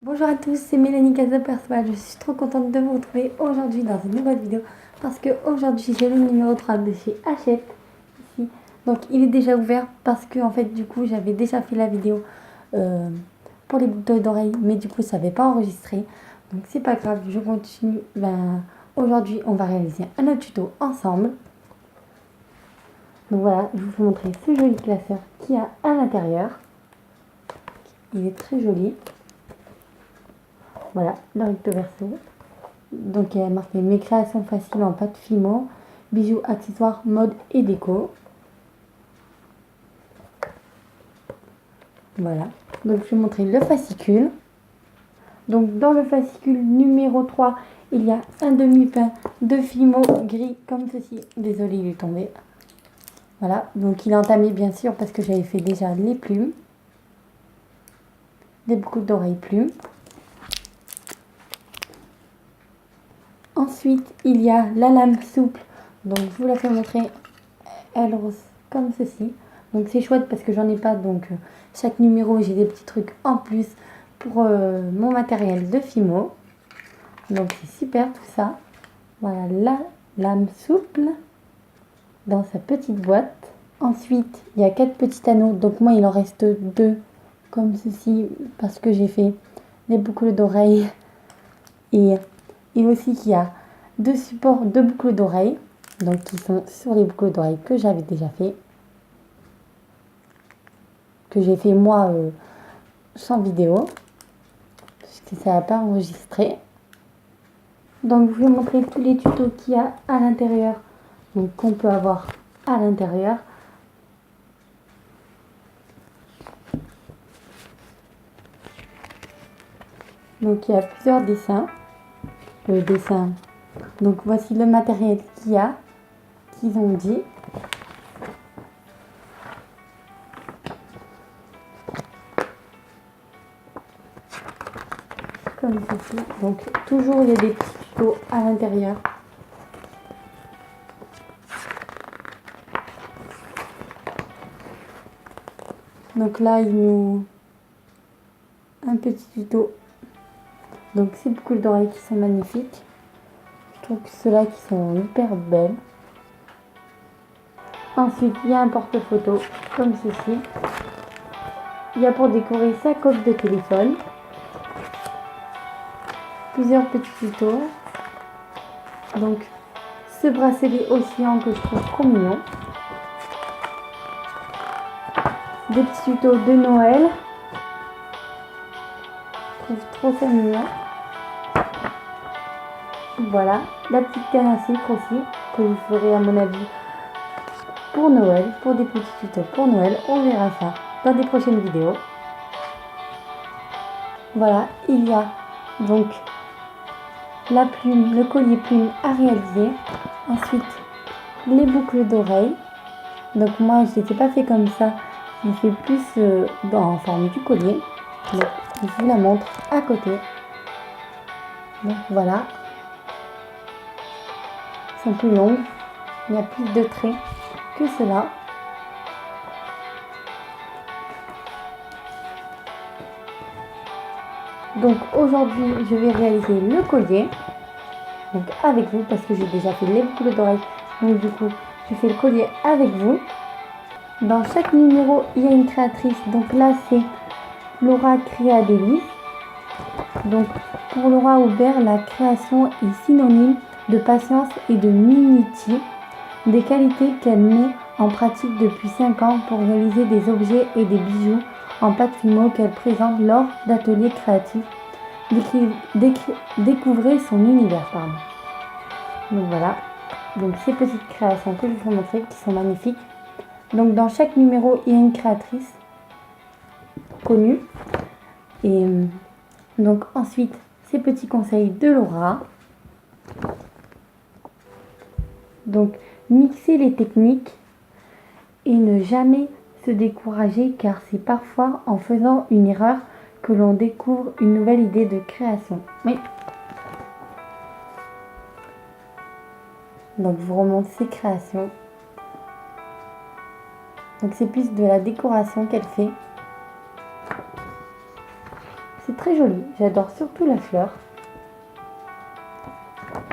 Bonjour à tous, c'est Mélanie Casaperceval. Je suis trop contente de vous retrouver aujourd'hui dans une nouvelle vidéo parce que aujourd'hui j'ai le numéro 3 de chez Hachette ici. Donc il est déjà ouvert parce que en fait du coup j'avais déjà fait la vidéo pour les boucles d'oreilles, mais du coup ça n'avait pas enregistré. Donc c'est pas grave, je continue. Aujourd'hui on va réaliser un autre tuto ensemble. Donc voilà, je vais vous montrer ce joli classeur qu'il y a à l'intérieur. Il est très joli. Voilà, le recto verso. Donc il y a marqué mes créations faciles en pâte Fimo, bijoux, accessoires, mode et déco. Voilà. Donc je vais montrer le fascicule. Donc dans le fascicule numéro 3, il y a un demi-pain de Fimo gris comme ceci. Désolée, il est tombé. Voilà. Donc il est entamé bien sûr parce que j'avais fait déjà les plumes. Des boucles d'oreilles plumes. Ensuite, il y a la lame souple. Donc je vous la fais montrer. Elle rose comme ceci. Donc c'est chouette parce que j'en ai pas. Donc chaque numéro, j'ai des petits trucs en plus pour mon matériel de Fimo. Donc c'est super tout ça. Voilà la lame souple dans sa petite boîte. Ensuite, il y a 4 petits anneaux. Donc moi, il en reste 2 comme ceci parce que j'ai fait les boucles d'oreilles. Et aussi qu'il y a 2 supports de boucles d'oreilles. Donc qui sont sur les boucles d'oreilles que j'avais déjà fait. Que j'ai fait moi sans vidéo. Parce que ça n'a pas enregistré. Donc je vais vous montrer tous les tutos qu'il y a à l'intérieur. Donc qu'on peut avoir à l'intérieur. Donc il y a plusieurs dessins. Le dessin. Donc voici le matériel qu'il y a. Qu'ils ont dit. Comme ceci. Donc toujours il y a des petits tutos à l'intérieur. Donc là il nous un petit tuto. Donc ces boucles d'oreilles qui sont magnifiques. Je trouve que ceux-là qui sont hyper belles. Ensuite il y a un porte-photo comme ceci. Il y a pour décorer sa coque de téléphone. Plusieurs petits tutos. Donc ce bracelet oscillant que je trouve trop mignon. Des petits tutos de Noël. Je trouve trop ça mignon. Voilà, la petite canne à sucre aussi, que vous ferez à mon avis pour Noël, pour des petits tutos pour Noël. On verra ça dans des prochaines vidéos. Voilà, il y a donc la plume, le collier plume à réaliser. Ensuite, les boucles d'oreilles. Donc moi, je ne les ai pas fait comme ça. Je les fais plus en forme du collier. Donc, je vous la montre à côté. Donc voilà. Elles sont plus longues. Il y a plus de traits que cela. Donc aujourd'hui, je vais réaliser le collier. Donc avec vous parce que j'ai déjà fait les boucles d'oreilles. Donc du coup, je fais le collier avec vous. Dans chaque numéro, il y a une créatrice. Donc là, c'est Laura Créadélis. Donc pour Laura Aubert, la création est synonyme de patience et de minutie. Des qualités qu'elle met en pratique depuis 5 ans pour réaliser des objets et des bijoux en pâte Fimo qu'elle présente lors d'ateliers créatifs. Découvrez son univers. Donc voilà, donc ces petites créations que je vais vous montrer qui sont magnifiques. Donc dans chaque numéro, il y a une créatrice connue. Et donc ensuite, ces petits conseils de Laura. Donc mixer les techniques et ne jamais se décourager car c'est parfois en faisant une erreur que l'on découvre une nouvelle idée de création. Oui. Donc je vous remonte ses créations. Donc c'est plus de la décoration qu'elle fait. C'est très jolie. J'adore surtout la fleur.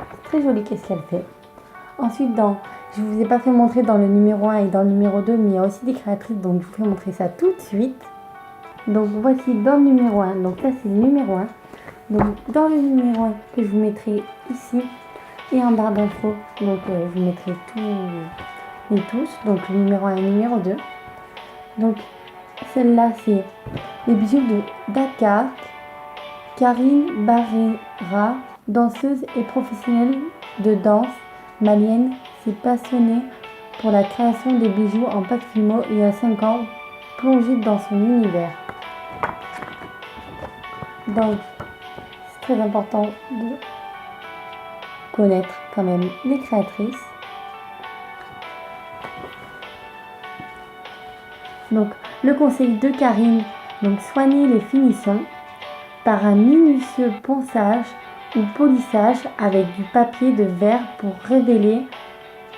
C'est très joli qu'est-ce qu'elle fait. Ensuite, je vous ai pas fait montrer dans le numéro 1 et dans le numéro 2, mais il y a aussi des créatrices, donc je vous fais montrer ça tout de suite. Donc voici dans le numéro 1, donc là c'est le numéro 1. Donc dans le numéro 1 que je vous mettrai ici et en barre d'infos, donc je vous mettrai tous les touches, donc le numéro 1 et le numéro 2. Donc celle-là c'est les bijoux de Dakar, Karine Barrera, danseuse et professionnelle de danse malienne, s'est passionnée pour la création des bijoux en pâte fimo il y a 5 ans, plongée dans son univers. Donc, c'est très important de connaître quand même les créatrices. Donc, le conseil de Karine, donc soigner les finitions par un minutieux ponçage ou polissage avec du papier de verre pour révéler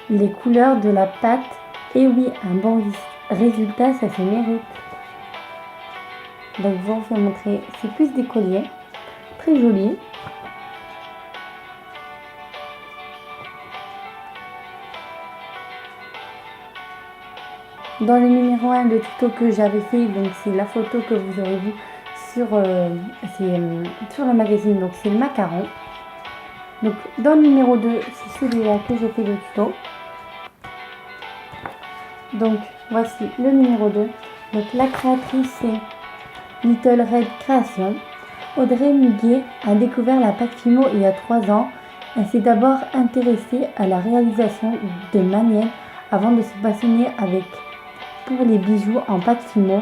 les couleurs de la pâte. Et oui, un bon résultat, ça se mérite. Donc je vais vous montrer, c'est plus des colliers, très jolis. Dans le numéro 1, le tuto que j'avais fait, donc c'est la photo que vous aurez vue sur le magazine, donc c'est le macaron. Donc dans le numéro 2, c'est celui-là que j'ai fait le tuto. Donc voici le numéro 2. Donc la créatrice c'est Little Red Création. Audrey Muguet a découvert la pâte fimo il y a 3 ans. Elle s'est d'abord intéressée à la réalisation de manières avant de se passionner pour les bijoux en pâte fimo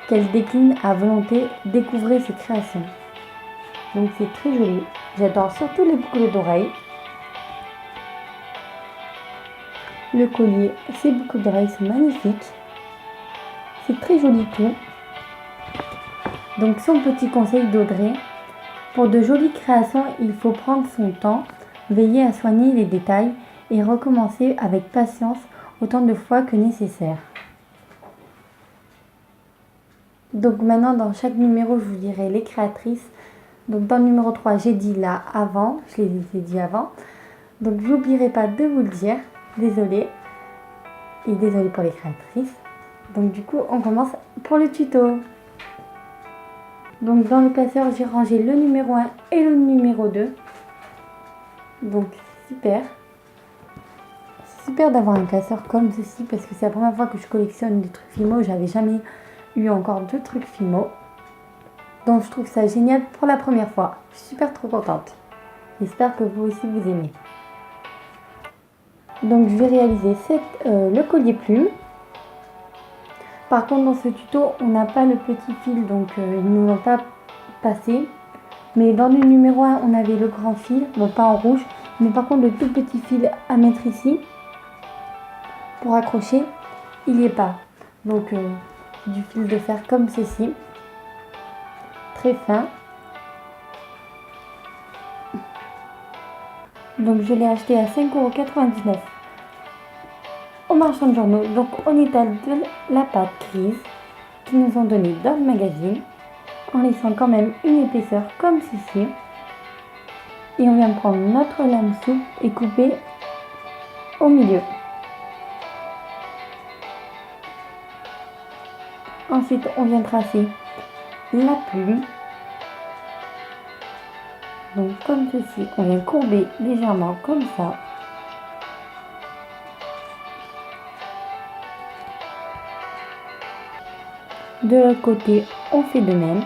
qu'elle décline à volonté. Découvrir ses créations. Donc c'est très joli. J'adore surtout les boucles d'oreilles. Le collier, ces boucles d'oreilles sont magnifiques. C'est très joli tout. Donc son petit conseil d'Audrey, pour de jolies créations, il faut prendre son temps, veiller à soigner les détails et recommencer avec patience autant de fois que nécessaire. Donc maintenant dans chaque numéro, je vous dirai les créatrices. Donc dans le numéro 3, j'ai dit là avant, je les ai dit avant. Donc j'oublierai pas de vous le dire, désolée. Et désolée pour les créatrices. Donc du coup, on commence pour le tuto. Donc dans le classeur, j'ai rangé le numéro 1 et le numéro 2. Donc super. C'est super d'avoir un classeur comme ceci parce que c'est la première fois que je collectionne des trucs Fimo. J'avais jamais eu encore de trucs Fimo. Donc je trouve ça génial pour la première fois. Je suis super trop contente. J'espère que vous aussi vous aimez. Donc je vais réaliser le collier plume. Par contre dans ce tuto on n'a pas le petit fil, donc ils ne nous l'ont pas passé. Mais dans le numéro 1 on avait le grand fil, bon pas en rouge, mais par contre le tout petit fil à mettre ici pour accrocher, il n'y est pas. Donc du fil de fer comme ceci, très fin. Donc je l'ai acheté à 5,99 € au marchand de journaux. Donc on étale de la pâte grise qu'ils nous ont donné dans le magazine en laissant quand même une épaisseur comme ceci. Et on vient prendre notre lame souple et couper au milieu. Ensuite on vient tracer la plume. Donc comme ceci, on vient courber légèrement comme ça. De l'autre côté, on fait de même.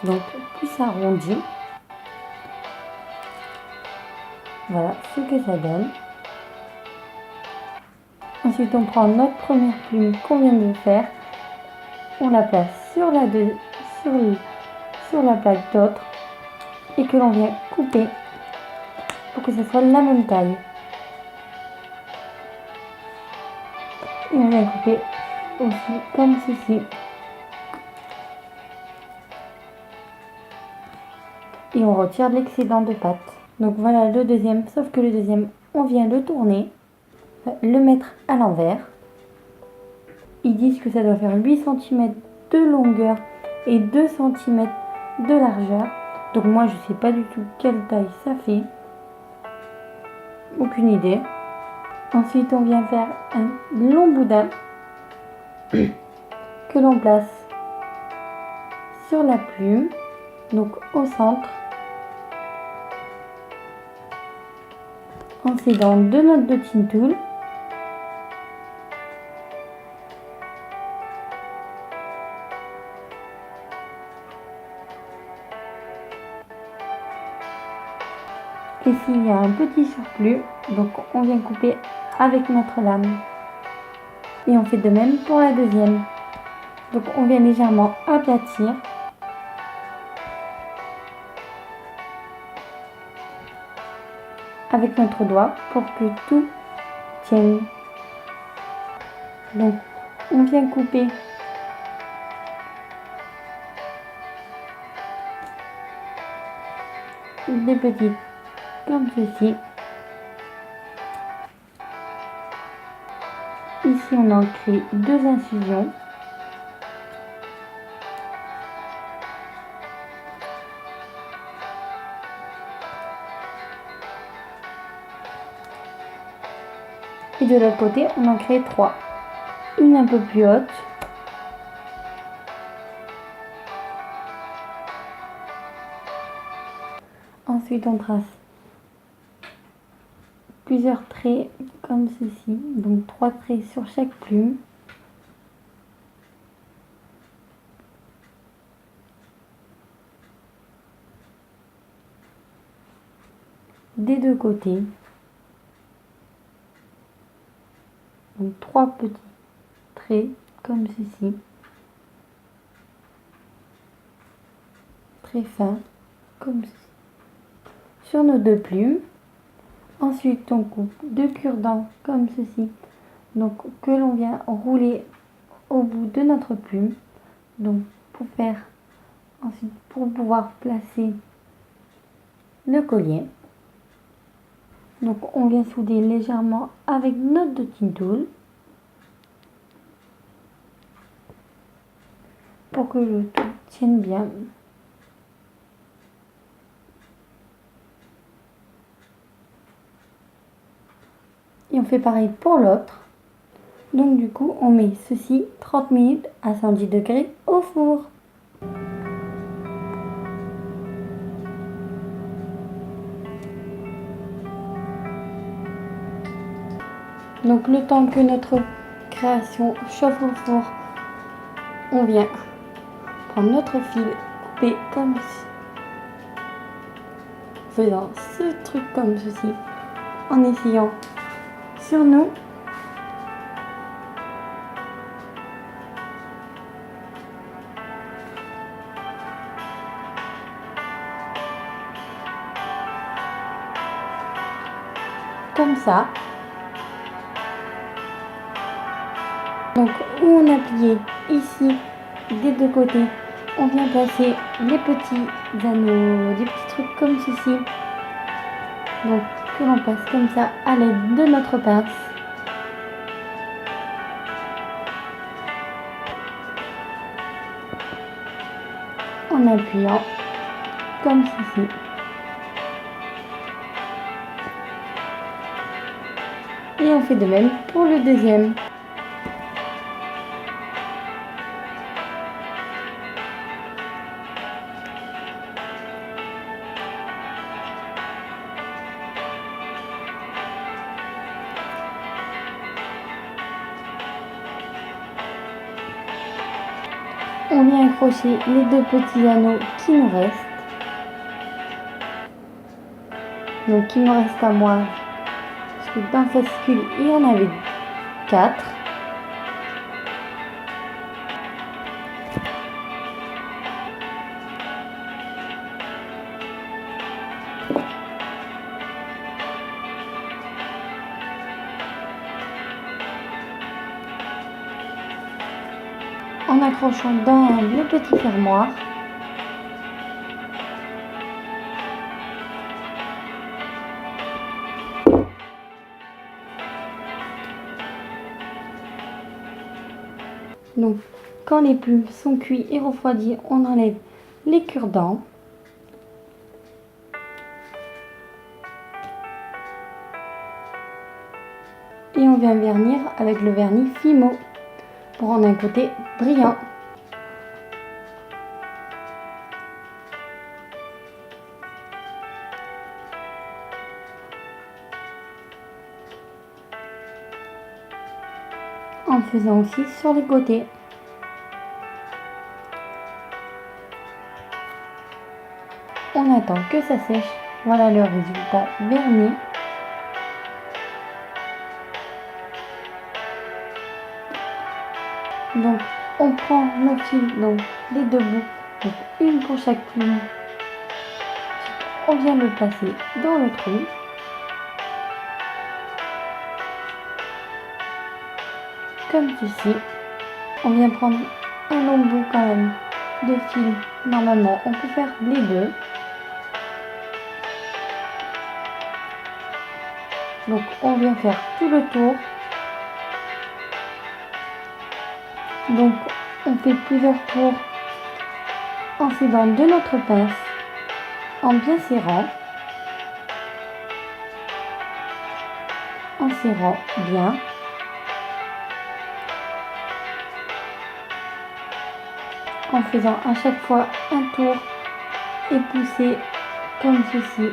Donc plus arrondi. Voilà ce que ça donne. Ensuite, on prend notre première plume qu'on vient de faire. On la place sur la plaque d'autre et que l'on vient couper pour que ce soit la même taille. Et on vient couper aussi comme ceci. Et on retire l'excédent de pâte. Donc voilà le deuxième, sauf que le deuxième, on vient le tourner, le mettre à l'envers. Ils disent que ça doit faire 8 cm de longueur et 2 cm de largeur. Donc moi je sais pas du tout quelle taille ça fait. Aucune idée. Ensuite on vient faire un long boudin que l'on place sur la plume, donc au centre. Ensuite dans 2 notes de Tintoul. Et s'il y a un petit surplus, donc on vient couper avec notre lame. Et on fait de même pour la deuxième. Donc on vient légèrement aplatir. Avec notre doigt pour que tout tienne. Donc on vient couper des petites comme ceci. Ici on en crée 2 incisions. Et de l'autre côté on en crée 3. Une un peu plus haute. Ensuite on trace plusieurs traits comme ceci, donc 3 traits sur chaque plume. Des deux côtés. Donc 3 petits traits comme ceci. Très fins comme ceci. Sur nos 2 plumes. Ensuite on coupe 2 cure-dents comme ceci. Donc que l'on vient rouler au bout de notre plume. Donc pour pouvoir placer le collier. Donc on vient souder légèrement avec notre de Tintoul pour que le tout tienne bien. Et on fait pareil pour l'autre. Donc du coup on met ceci 30 minutes à 110 degrés au four. Donc le temps que notre création chauffe au four, on vient prendre notre fil coupé comme ceci, faisant ce truc comme ceci, en essayant sur nous. Comme ça. Donc où on a plié ici des deux côtés, on vient placer les petits anneaux, des petits trucs comme ceci. Donc que l'on passe comme ça à l'aide de notre pince. En appuyant comme ceci. Et on fait de même pour le deuxième. On vient accrocher les deux petits anneaux qui nous restent. Donc il me reste à moi, parce que dans le fascicule il y en avait 4. En accrochant dans le petit fermoir. Donc quand les plumes sont cuits et refroidis, on enlève les cure-dents. Et on vient vernir avec le vernis Fimo pour rendre un côté brillant. En faisant aussi sur les côtés. On attend que ça sèche. Voilà le résultat verni. Donc on prend nos fils, donc les deux bouts, donc une pour chaque plume. On vient le placer dans le trou. Comme ceci. On vient prendre un long bout quand même de fil. Normalement on peut faire les deux. Donc on vient faire tout le tour. Donc on fait plusieurs tours en s'aidant de notre pince, en bien serrant, bien. En faisant à chaque fois un tour et pousser comme ceci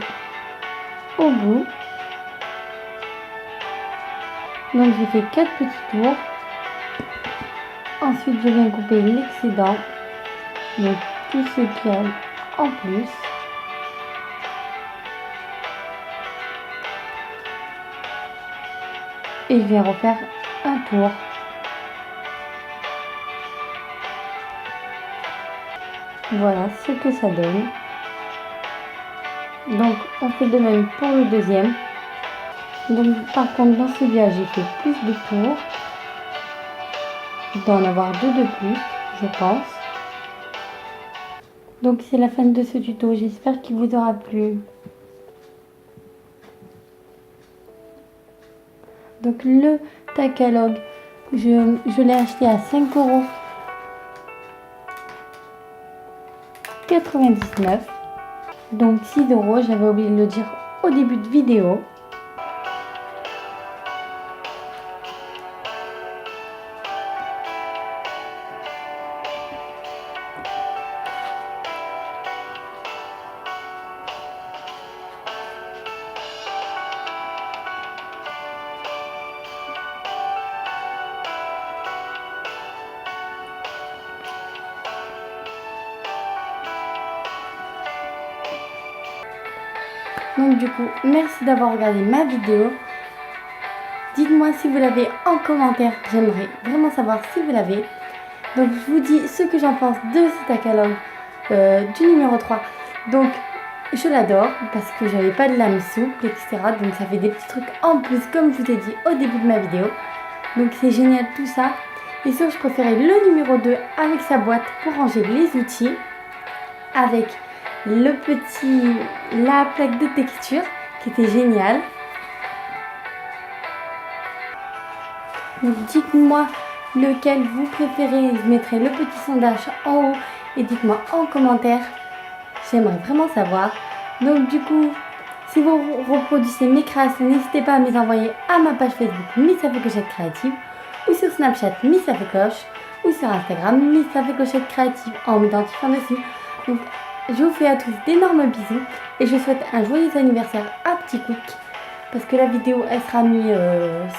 au bout. Donc j'ai fait 4 petits tours. Ensuite je viens couper l'excédent, donc tout ce qu'il y a en plus. Et je viens refaire un tour. Voilà ce que ça donne. Donc on fait de même pour le deuxième. Donc par contre dans celui-là j'ai fait plus de tours. Il doit en avoir 2 de plus, je pense. Donc c'est la fin de ce tuto, j'espère qu'il vous aura plu. Donc le Takalot, je l'ai acheté à 5,99 €. Donc 6 €, j'avais oublié de le dire au début de vidéo. Donc du coup, merci d'avoir regardé ma vidéo. Dites-moi si vous l'avez en commentaire, j'aimerais vraiment savoir si vous l'avez. Donc je vous dis ce que j'en pense de cet Takalot du numéro 3. Donc je l'adore parce que j'avais pas de lame souple, etc. Donc ça fait des petits trucs en plus comme je vous ai dit au début de ma vidéo. Donc c'est génial tout ça. Et sûr, je préférais le numéro 2 avec sa boîte pour ranger les outils. Avec la plaque de texture qui était géniale. Donc dites-moi lequel vous préférez. Je mettrai le petit sondage en haut et dites-moi en commentaire. J'aimerais vraiment savoir. Donc du coup, si vous reproduisez mes créations, n'hésitez pas à me les envoyer à ma page Facebook Miss Affe Clochette Créative, ou sur Snapchat Miss Affe Cloche, ou sur Instagram Miss Affe Clochette Créative en m'identifiant dessus. Donc je vous fais à tous d'énormes bisous et je souhaite un joyeux anniversaire à Petit Quick parce que la vidéo elle sera mise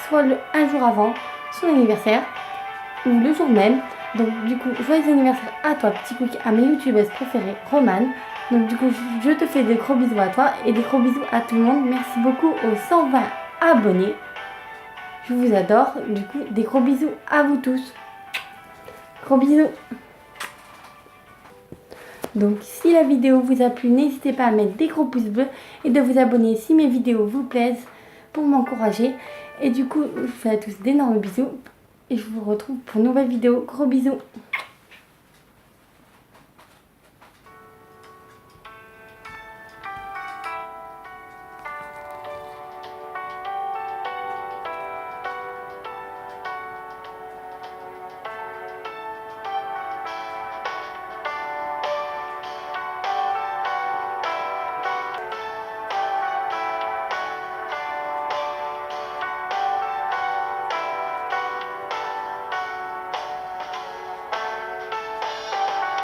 soit un jour avant son anniversaire ou le jour même. Donc du coup joyeux anniversaire à toi Petit Quick, à mes youtubeuses préférées Romane. Donc du coup je te fais des gros bisous à toi et des gros bisous à tout le monde. Merci beaucoup aux 120 abonnés. Je vous adore. Du coup des gros bisous à vous tous. Gros bisous. Donc si la vidéo vous a plu, n'hésitez pas à mettre des gros pouces bleus et de vous abonner si mes vidéos vous plaisent pour m'encourager. Et du coup, je vous fais à tous d'énormes bisous et je vous retrouve pour une nouvelle vidéo. Gros bisous.